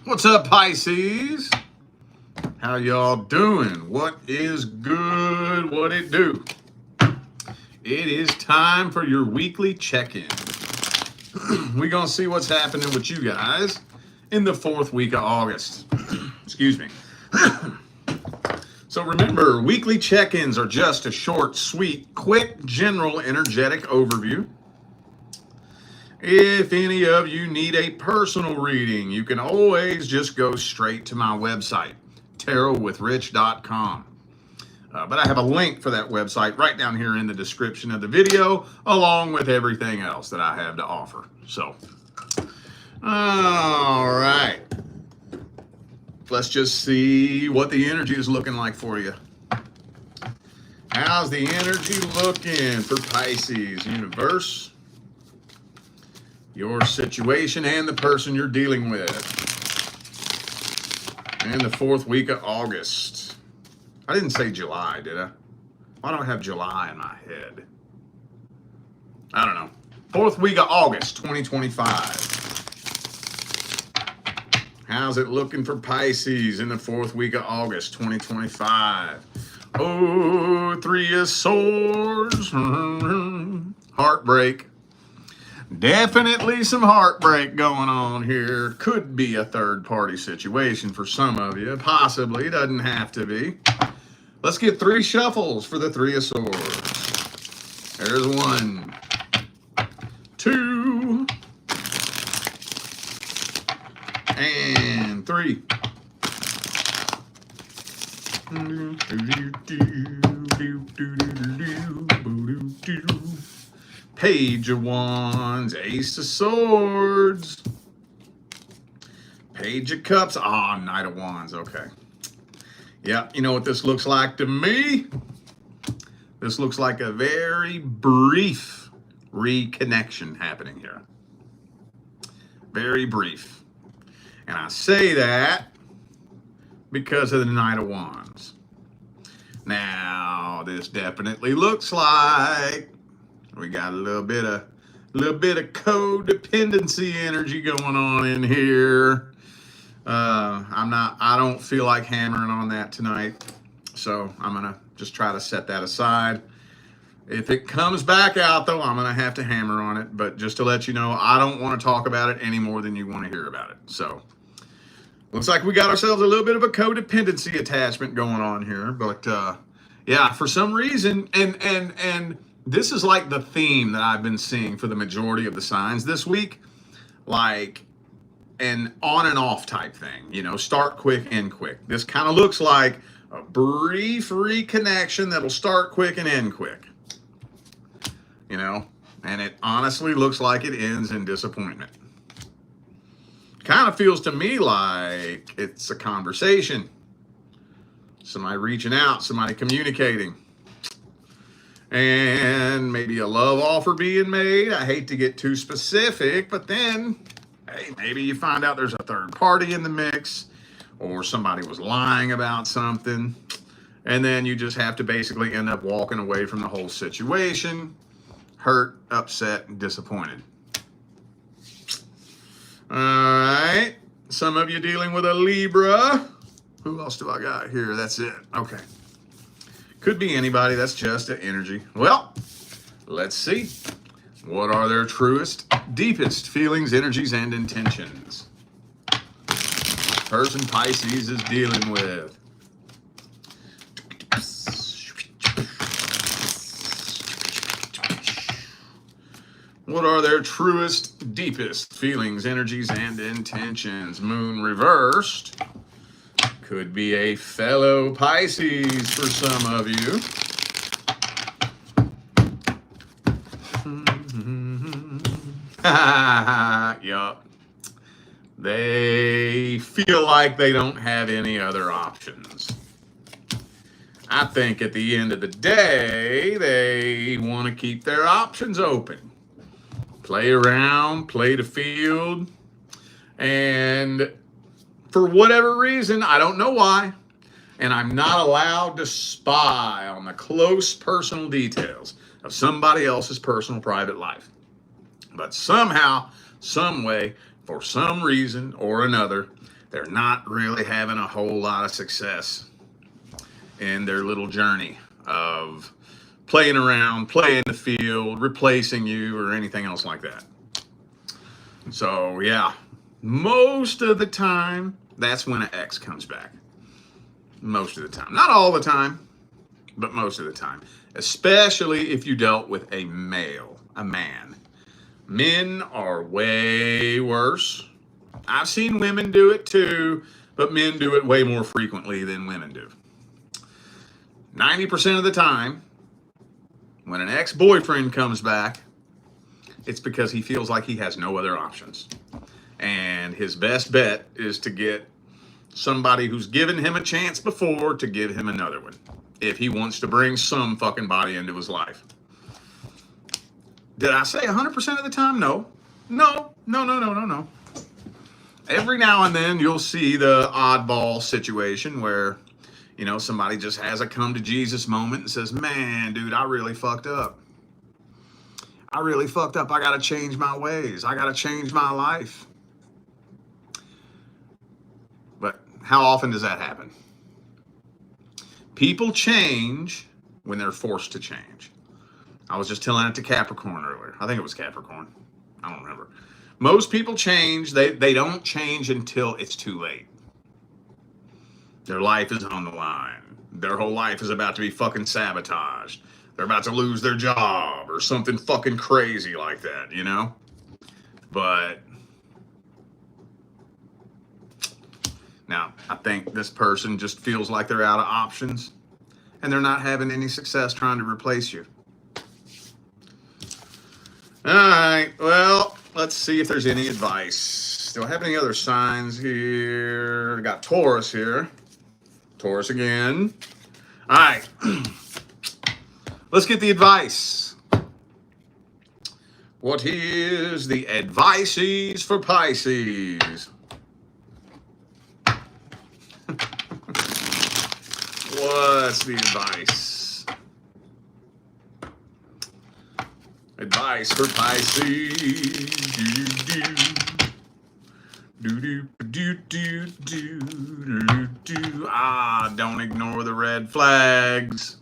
What's up, Pisces? How y'all doing? What is good? What it do? It is time for your weekly check-in. We're going to see what's happening with you guys in the 4th week of August. Excuse me. So remember, weekly check-ins are just a short, sweet, quick, general, energetic overview. If any of you need a personal reading, you can always just go straight to my website, tarotwithrich.com. But I have a link for that website right down here in the description of the video, along with everything else that I have to offer. So, all right. Let's just see what the energy is looking like for you. How's the energy looking for Pisces, universe? Your situation and the person you're dealing with. And the 4th week of August. I didn't say July, did I? Why do I have July in my head? I don't know. 4th week of August, 2025. How's it looking for Pisces in the 4th week of August, 2025? Oh, 3 of Swords. Heartbreak. Definitely some heartbreak going on here. Could be a third-party situation for some of you. Possibly. Doesn't have to be. Let's get 3 shuffles for the 3 of Swords. There's 1, 2, and 3. Page of Wands, Ace of Swords, Page of Cups, Knight of Wands, okay. Yeah, you know what this looks like to me? This looks like a very brief reconnection happening here. Very brief. And I say that because of the Knight of Wands. Now, this definitely looks like we got a little bit of codependency energy going on in here. I don't feel like hammering on that tonight. So I'm going to just try to set that aside. If it comes back out, though, I'm going to have to hammer on it. But just to let you know, I don't want to talk about it any more than you want to hear about it. So looks like we got ourselves a little bit of a codependency attachment going on here. But yeah, for some reason, and this is like the theme that I've been seeing for the majority of the signs this week, like an on and off type thing, you know, start quick, end quick. This kind of looks like a brief reconnection that'll start quick and end quick, you know, and it honestly looks like it ends in disappointment. Kind of feels to me like it's a conversation, somebody reaching out, somebody communicating. And maybe a love offer being made. I hate to get too specific, but then, hey, maybe you find out there's a third party in the mix, or somebody was lying about something, and then you just have to basically end up walking away from the whole situation, hurt, upset, and disappointed. All right. Some of you dealing with a Libra. Who else do I got here? That's it. Okay. Could be anybody. That's just an energy. Well, let's see. What are their truest, deepest feelings, energies, and intentions? Person Pisces is dealing with. What are their truest, deepest feelings, energies, and intentions? Moon reversed. Could be a fellow Pisces for some of you. Yup. They feel like they don't have any other options. I think at the end of the day, they want to keep their options open. Play around, play the field, and for whatever reason, I don't know why, and I'm not allowed to spy on the close personal details of somebody else's personal private life. But somehow, some way, for some reason or another, they're not really having a whole lot of success in their little journey of playing around, playing the field, replacing you, or anything else like that. So, yeah, most of the time, that's when an ex comes back. Most of the time. Not all the time, but most of the time. Especially if you dealt with a male, a man. Men are way worse. I've seen women do it too, but men do it way more frequently than women do. 90% of the time, when an ex-boyfriend comes back, it's because he feels like he has no other options. And his best bet is to get somebody who's given him a chance before to give him another one, if he wants to bring some fucking body into his life. Did I say 100% of the time? No. No. Every now and then you'll see the oddball situation where, you know, somebody just has a come to Jesus moment and says, man, dude, I really fucked up. I got to change my ways. I got to change my life. But how often does that happen? People change when they're forced to change. I was just telling it to Capricorn earlier. I think it was Capricorn. I don't remember. Most people change. They don't change until it's too late. Their life is on the line. Their whole life is about to be fucking sabotaged. They're about to lose their job or something fucking crazy like that, you know? But now, I think this person just feels like they're out of options and they're not having any success trying to replace you. All right, well, let's see if there's any advice. Do I have any other signs here? I got Taurus here. Taurus again. All right, let's get the advice. What is the advices for Pisces? What's the advice? Advice for Pisces. Don't ignore the red flags.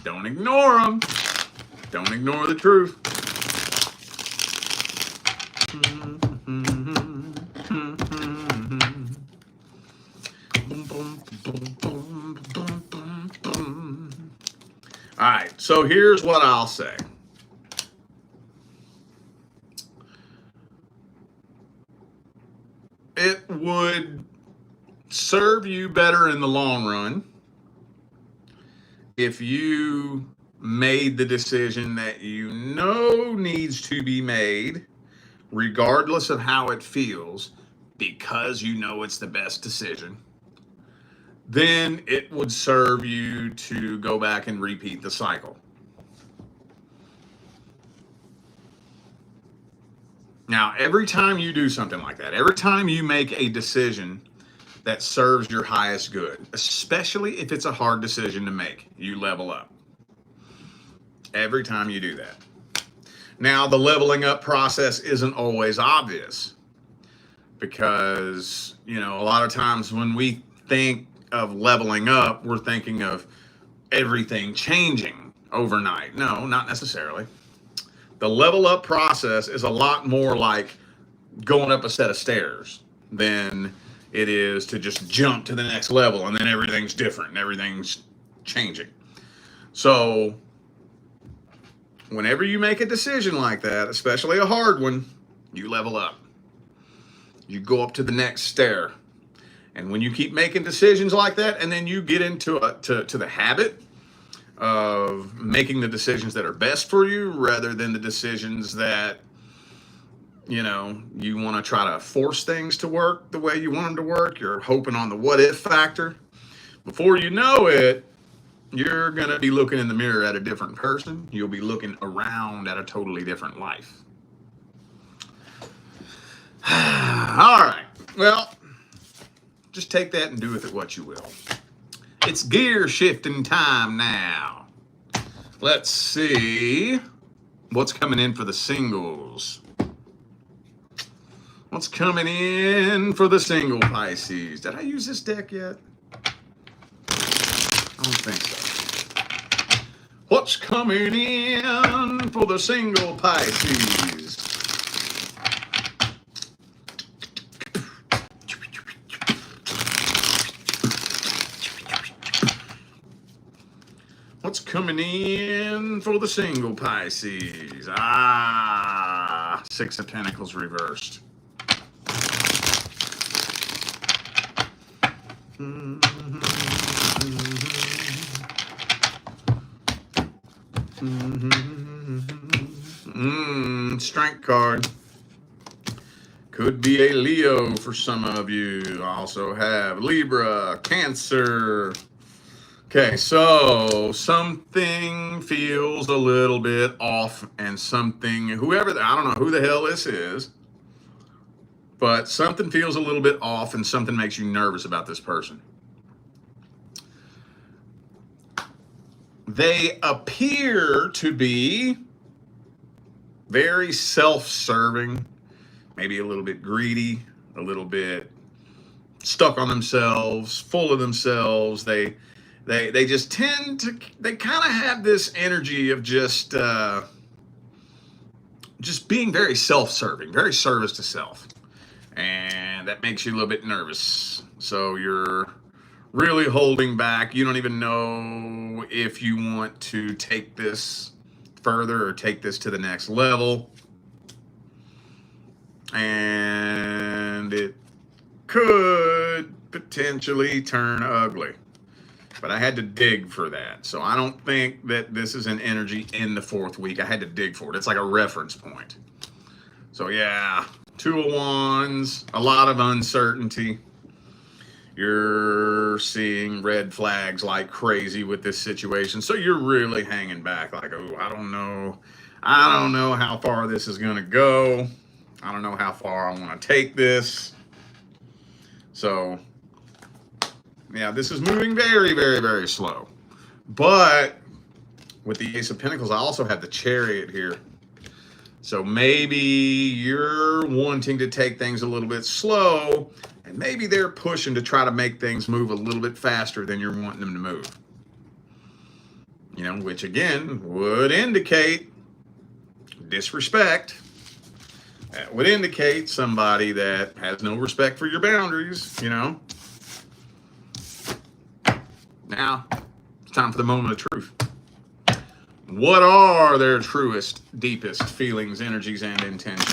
Don't ignore them. Don't ignore the truth. All right, so here's what I'll say. It would serve you better in the long run if you made the decision that you know needs to be made, regardless of how it feels, because you know it's the best decision. Then it would serve you to go back and repeat the cycle. Now, every time you do something like that, every time you make a decision that serves your highest good, especially if it's a hard decision to make, you level up. Every time you do that. Now, the leveling up process isn't always obvious because, you know, a lot of times when we think of leveling up, we're thinking of everything changing overnight. No, not necessarily. The level up process is a lot more like going up a set of stairs than it is to just jump to the next level and then everything's different and everything's changing. So whenever you make a decision like that, especially a hard one, you level up. You go up to the next stair. And when you keep making decisions like that, and then you get into to the habit of making the decisions that are best for you rather than the decisions that, you know, you want to try to force things to work the way you want them to work. You're hoping on the what if factor. Before you know it, you're going to be looking in the mirror at a different person. You'll be looking around at a totally different life. All right. Well, just take that and do with it what you will. It's gear shifting time now. Let's see what's coming in for the singles. What's coming in for the single Pisces? Did I use this deck yet? I don't think so. What's coming in for the single Pisces? What's coming in for the single Pisces? Six of Pentacles reversed. Strength card. Could be a Leo for some of you. I also have Libra, Cancer. Okay, so something feels a little bit off, and something, I don't know who the hell this is, but something feels a little bit off and something makes you nervous about this person. They appear to be very self-serving, maybe a little bit greedy, a little bit stuck on themselves, full of themselves. They just tend to, they kind of have this energy of just being very self-serving, very service to self. And that makes you a little bit nervous. So you're really holding back. You don't even know if you want to take this further or take this to the next level. And it could potentially turn ugly. But I had to dig for that. So I don't think that this is an energy in the fourth week. I had to dig for it. It's like a reference point. So yeah, Two of Wands, a lot of uncertainty. You're seeing red flags like crazy with this situation. So you're really hanging back like, oh, I don't know. I don't know how far this is going to go. I don't know how far I want to take this. So yeah, this is moving very, very, very slow. But with the Ace of Pentacles, I also have the Chariot here. So maybe you're wanting to take things a little bit slow, and maybe they're pushing to try to make things move a little bit faster than you're wanting them to move. You know, which again would indicate disrespect. That would indicate somebody that has no respect for your boundaries, you know. Now, it's time for the moment of truth. What are their truest, deepest feelings, energies, and intentions?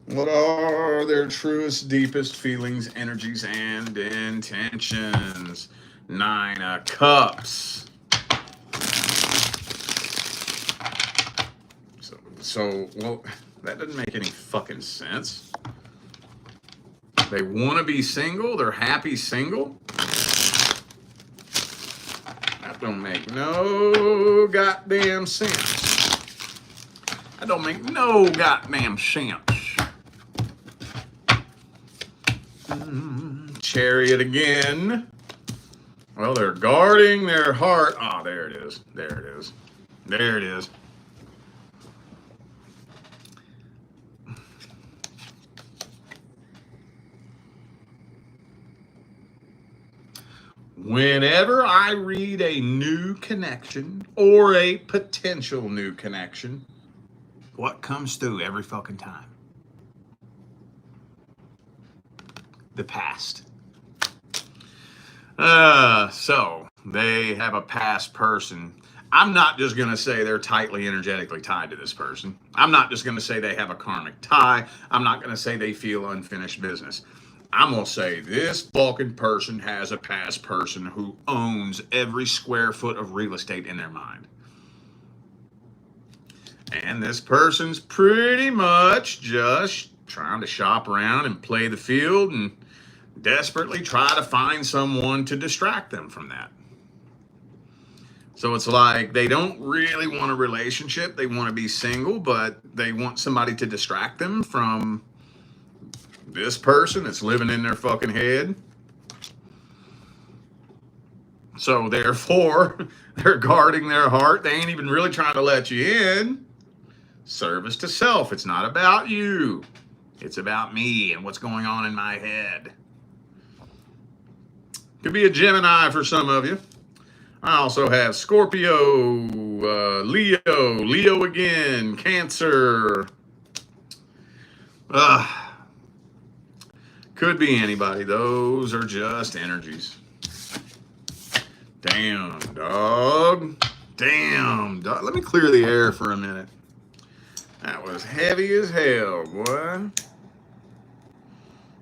What are their truest, deepest feelings, energies, and intentions? Nine of Cups. So, well, that doesn't make any fucking sense. They want to be single. They're happy single. That don't make no goddamn sense. That don't make no goddamn sense. Chariot again. Well, they're guarding their heart. Oh, there it is. There it is. There it is. Whenever I read a new connection or a potential new connection, what comes through every fucking time? The past. So they have a past person. I'm not just going to say they're tightly energetically tied to this person. I'm not just going to say they have a karmic tie. I'm not going to say they feel unfinished business. I'm going to say this fucking person has a past person who owns every square foot of real estate in their mind. And this person's pretty much just trying to shop around and play the field and desperately try to find someone to distract them from that. So it's like they don't really want a relationship. They want to be single, but they want somebody to distract them from this person that's living in their fucking head. So therefore, they're guarding their heart. They ain't even really trying to let you in. Service to self. It's not about you. It's about me and what's going on in my head. Could be a Gemini for some of you. I also have Scorpio, Leo again, Cancer. Could be anybody. Those are just energies. Damn, dog. Damn, dog. Let me clear the air for a minute. That was heavy as hell, boy.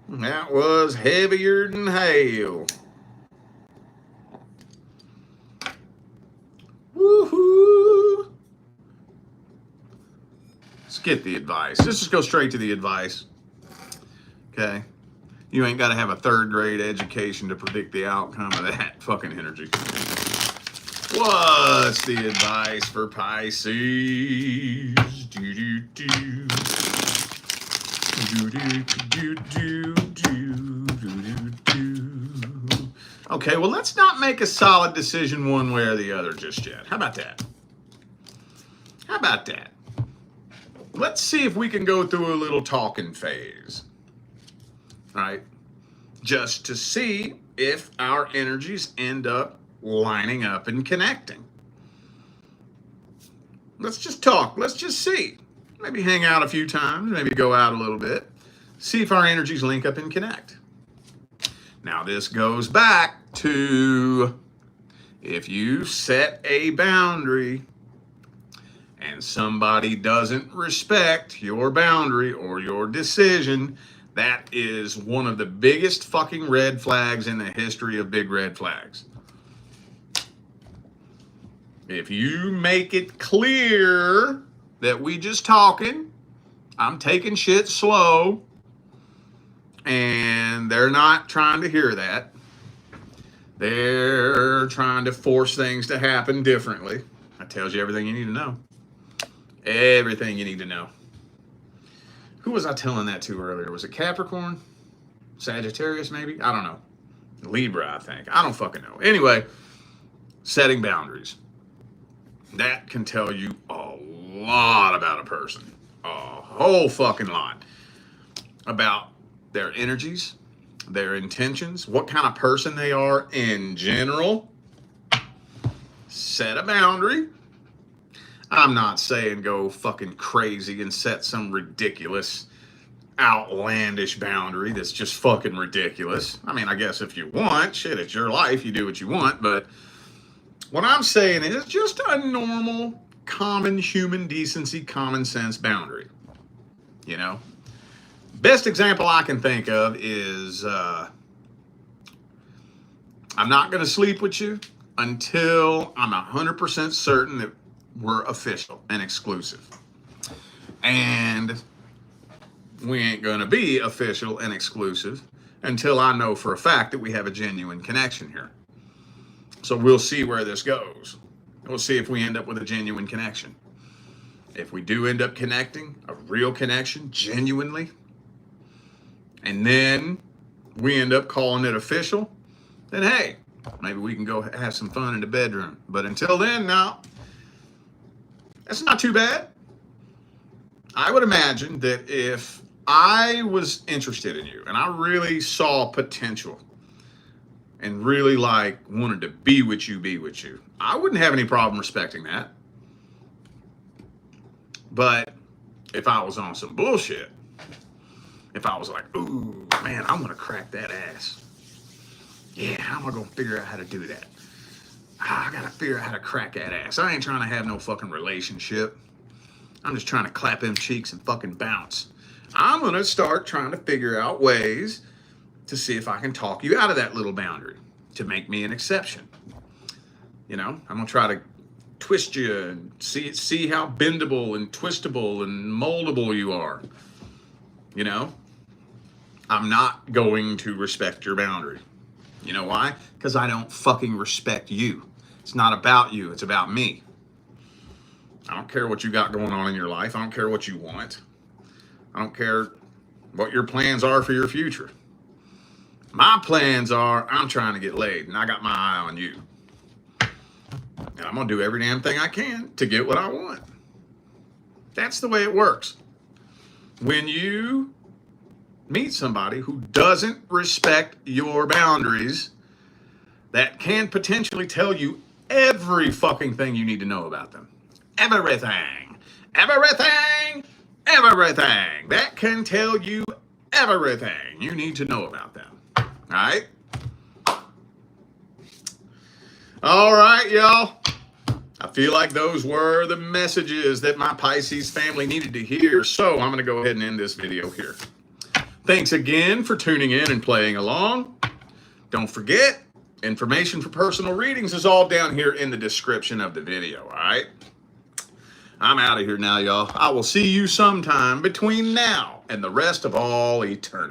That was heavier than hell. Woohoo! Let's get the advice. Let's just go straight to the advice. Okay? You ain't got to have a 3rd grade education to predict the outcome of that fucking energy. What's the advice for Pisces? Okay, well, let's not make a solid decision one way or the other just yet. How about that? How about that? Let's see if we can go through a little talking phase. All right? Just to see if our energies end up lining up and connecting. Let's just talk. Let's just see. Maybe hang out a few times, maybe go out a little bit. See if our energies link up and connect. Now, this goes back to if you set a boundary and somebody doesn't respect your boundary or your decision, that is one of the biggest fucking red flags in the history of big red flags. If you make it clear that we just talking, I'm taking shit slow, and they're not trying to hear that. They're trying to force things to happen differently. That tells you everything you need to know. Everything you need to know. Who was I telling that to earlier? Was it Capricorn? Sagittarius, maybe? I don't know. Libra, I think. I don't fucking know. Anyway, setting boundaries. That can tell you a lot about a person. A whole fucking lot. About their energies, their intentions, what kind of person they are in general. Set a boundary. I'm not saying go fucking crazy and set some ridiculous, outlandish boundary that's just fucking ridiculous. I mean, I guess if you want, shit, it's your life, you do what you want, but what I'm saying is just a normal, common human decency, common sense boundary. You know? Best example I can think of is I'm not going to sleep with you until I'm 100% certain that we're official and exclusive. And we ain't going to be official and exclusive until I know for a fact that we have a genuine connection here. So we'll see where this goes. We'll see if we end up with a genuine connection. If we do end up connecting, a real connection, genuinely, and then we end up calling it official, then hey, maybe we can go have some fun in the bedroom. But until then, no, that's not too bad. I would imagine that if I was interested in you and I really saw potential and really wanted to be with you, I wouldn't have any problem respecting that. But if I was on some bullshit, if I was like, ooh, man, I'm going to crack that ass. Yeah, how am I going to figure out how to do that? I got to figure out how to crack that ass. I ain't trying to have no fucking relationship. I'm just trying to clap them cheeks and fucking bounce. I'm going to start trying to figure out ways to see if I can talk you out of that little boundary to make me an exception. You know, I'm going to try to twist you and see how bendable and twistable and moldable you are. You know, I'm not going to respect your boundary. You know why? Because I don't fucking respect you. It's not about you. It's about me. I don't care what you got going on in your life. I don't care what you want. I don't care what your plans are for your future. My plans are I'm trying to get laid, and I got my eye on you. And I'm going to do every damn thing I can to get what I want. That's the way it works. When you meet somebody who doesn't respect your boundaries, that can potentially tell you every fucking thing you need to know about them. Everything. Everything. Everything. That can tell you everything you need to know about them. All right? All right, y'all. I feel like those were the messages that my Pisces family needed to hear. So I'm going to go ahead and end this video here. Thanks again for tuning in and playing along. Don't forget, information for personal readings is all down here in the description of the video, all right? I'm out of here now, y'all. I will see you sometime between now and the rest of all eternity.